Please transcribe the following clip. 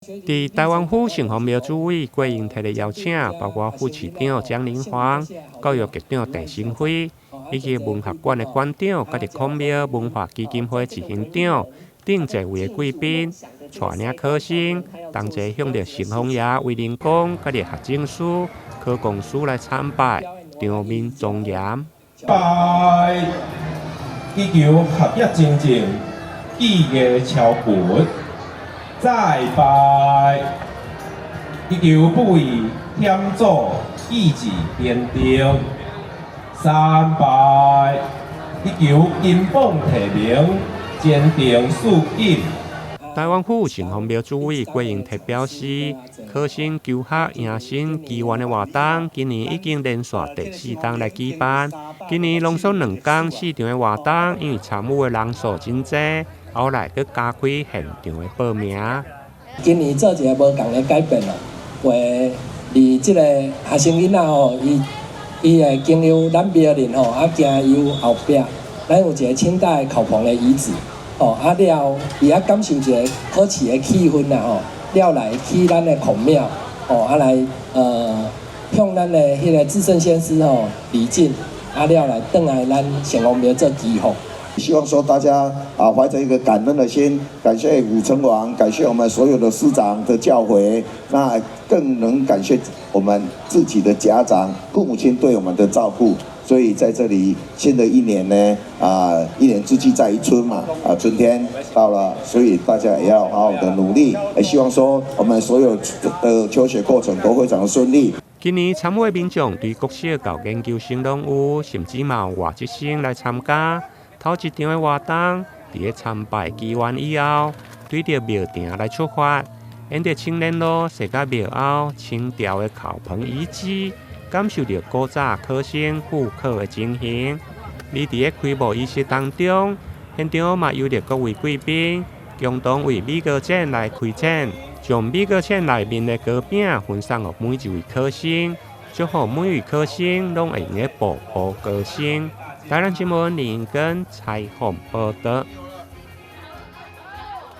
伫台湾府城隍庙主委郭英提的邀请，包括副市长蒋玲煌、教育局长陈新辉，以及文学馆的馆长、甲伫孔庙文化基金会执行长等侪位的贵宾，带领考生同齐向着城隍爷为灵公甲伫学证书、考公书来参拜，场面庄严。拜，祈求合约真正，记业超群。再拜，祈求不为险阻，意志坚定。三拜，祈求金榜题名，坚定肃谨。台湾府城隍庙主委郭英提表示，考生求学迎新祈愿的活动，今年已经连续第4冬来举办。今年浓缩2天4场的活动，因为参与的人数真多，后来佮加开现场的报名。今年做一个无同的改变咯，为即个学生囡仔吼，伊会经由咱庙林吼，行由后壁，咱有一个清代考棚的遗址。哦，了，伊感受一个考试的气氛啦吼，了来去咱的孔庙，哦，来向咱的迄个至圣先师吼礼敬，了来转来咱城隍庙做祈福。希望说大家怀着一个感恩的心，感谢武成王，感谢我们所有的师长的教诲，那更能感谢我们自己的家长、父母亲对我们的照顾。所以在这里，新的一年呢，一年之计在于春嘛，春天到了，所以大家也要好好的努力，也希望说我们所有的求学过程都非常的顺利。今年参会民众对国小到研究生拢有，甚至嘛有外籍生来参加。头一场的活动，伫咧参拜祈愿以后，对着庙埕来出发，沿着青年路驶到庙后清朝的考棚遗址。感受到古早考生赴考的情形，而伫咧开幕仪式当中，现场嘛有着各位贵宾共同为米糕棧来开展，将米糕棧内面的糕饼分送给每一位考生，祝福每位考生拢会用个步步高升。台南新闻林根采访报道。